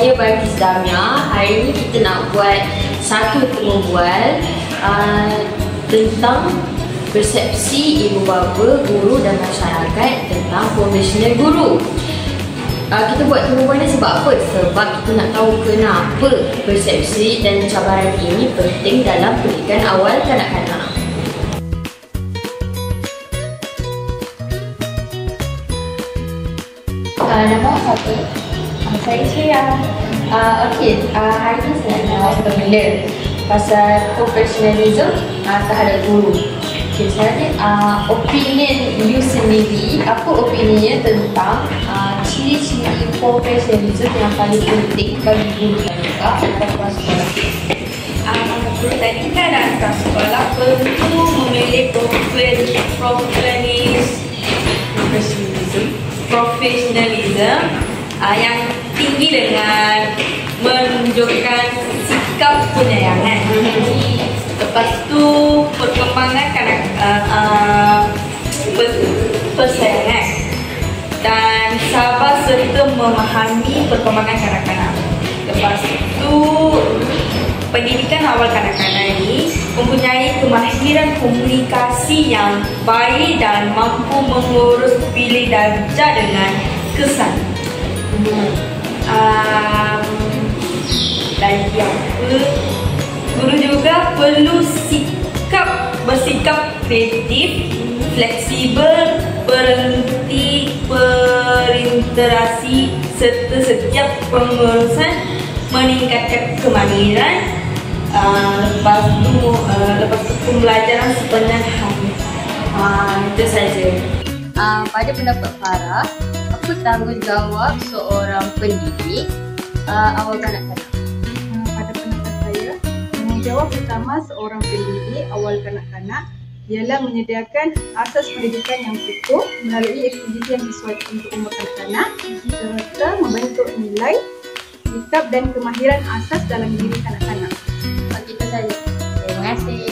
Saya Balkis Damia. Hari ini kita nak buat satu temu bual tentang persepsi ibu bapa, guru dan masyarakat tentang profesional guru. Kita buat temu bual ni sebab apa? Sebab kita nak tahu kenapa persepsi dan cabaran ini penting dalam pendidikan awal kanak-kanak. Nama siapa? Saya Syia. Okey, hari ni saya nak berbila pasal profesionalism terhadap guru. Okay, sebenarnya opinion you sendiri, apa opinion tentang ciri-ciri profesionalism yang paling penting bagi guru dan juga kelas sekolah? Guru dan juga dalam kelas sekolah perlu memilih profesionalism yang tinggi dengan menunjukkan sikap penyayangan. Lepas tu perkembangan persaingan dan sabar serta memahami perkembangan kanak-kanak. Lepas tu pendidikan awal kanak-kanak ini mempunyai kemahiran komunikasi yang baik dan mampu mengurus bilik darjah dengan kesan. Lagi apa? Guru juga perlu bersikap kreatif, fleksibel, berinteraksi serta setiap pengurusan meningkatkan kemahiran. Lepas tu pembelajaran sepenuhnya hari. Itu saja. Pada pendapat Farah, apa tanggungjawab seorang pendidik awal kanak-kanak? Pada pendapat saya, tanggungjawab utama seorang pendidik awal kanak-kanak ialah menyediakan asas pendidikan yang cukup melalui aktiviti yang disesuaikan untuk umur kanak-kanak serta membentuk nilai, sikap dan kemahiran asas dalam diri kanak-kanak. Itu saja. Terima kasih.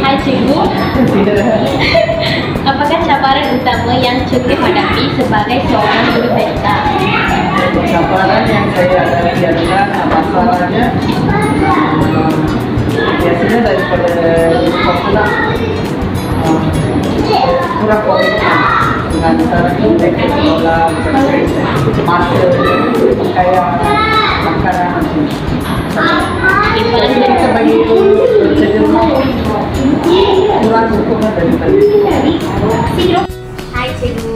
Hai cikgu. Apakah cabaran utama yang cikgu hadapi sebagai seorang guru TK? Cabaran yang saya hadapi adalah masalahnya biasanya daripada sekolah kurang komitmen dengan cara kita sekolah, masa, pakaian, makanan macam kita bagi kurang sokongan daripada. Hai cikgu,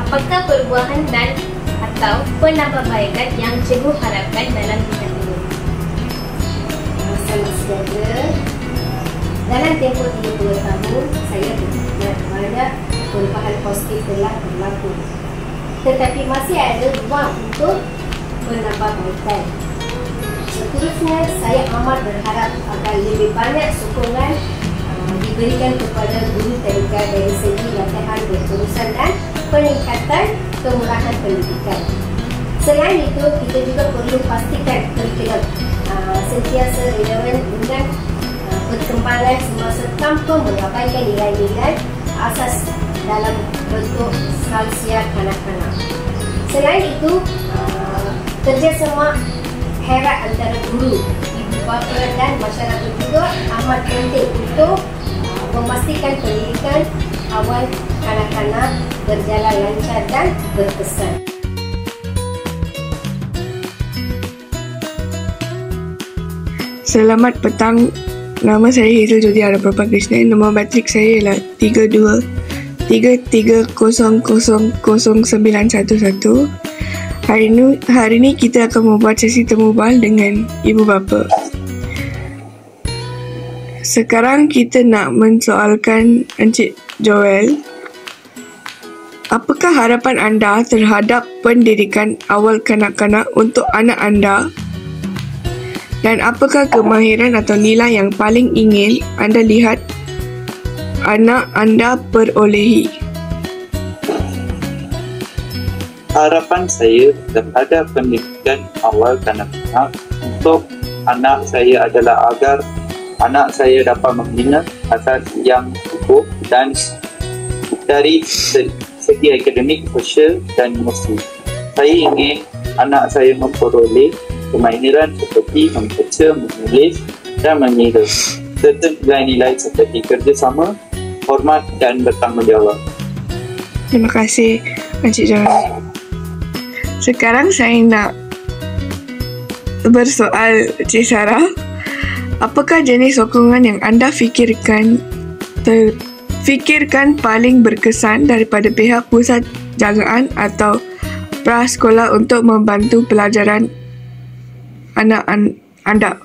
apakah perubahan dan atau penambahbaikan yang cikgu harapkan dalam bidang ini? Sama saja. Dalam tempoh 32 tahun, saya melihat banyak perubahan positif telah berlaku. Tetapi masih ada ruang untuk penambahbaikan. Seterusnya, saya amat berharap agar lebih banyak sokongan diberikan kepada guru TK dari segi latihan berurusan dan peningkatan kemurahan pendidikan. Selain itu, kita juga perlu pastikan kurikulum sentiasa relevan dengan perkembangan semasa tanpa mengabaikan nilai-nilai asas dalam bentuk khasiat kanak-kanak. Selain itu, kerjasama herat antara guru, ibu bapa dan masyarakat juga amat penting untuk memastikan pendidikan awal kanak-kanak berjalan lancar dan berkesan. Selamat petang. Nama saya Hazel Jodi Arapapa Krishna. Nombor matrik saya ialah 3233000911. Hari ini kita akan membuat sesi temu bual dengan ibu bapa. Sekarang kita nak mensoalkan Encik Joel. Apakah harapan anda terhadap pendidikan awal kanak-kanak untuk anak anda? Dan apakah kemahiran atau nilai yang paling ingin anda lihat anak anda perolehi? Harapan saya terhadap pendidikan awal kanak-kanak untuk anak saya adalah agar anak saya dapat membina asas yang cukup dan dari segi akademik, sosial dan emosi. Saya ingin anak saya memperoleh kemahiran seperti membaca, menulis dan mengira, serta nilai-nilai seperti kerjasama, hormat dan bertanggungjawab. Terima kasih Encik John. Sekarang saya nak bersoal Cik Sarah. Apakah jenis sokongan yang anda fikirkan paling berkesan daripada pihak pusat jagaan atau prasekolah untuk membantu pelajaran anak anda?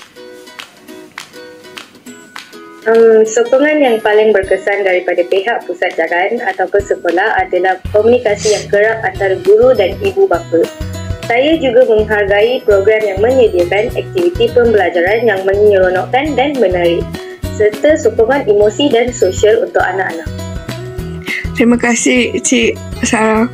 Sokongan yang paling berkesan daripada pihak pusat jagaan ataupun sekolah adalah komunikasi yang kerap antara guru dan ibu bapa. Saya juga menghargai program yang menyediakan aktiviti pembelajaran yang menyeronokkan dan menarik, serta sokongan emosi dan sosial untuk anak-anak. Terima kasih Cik Sarah.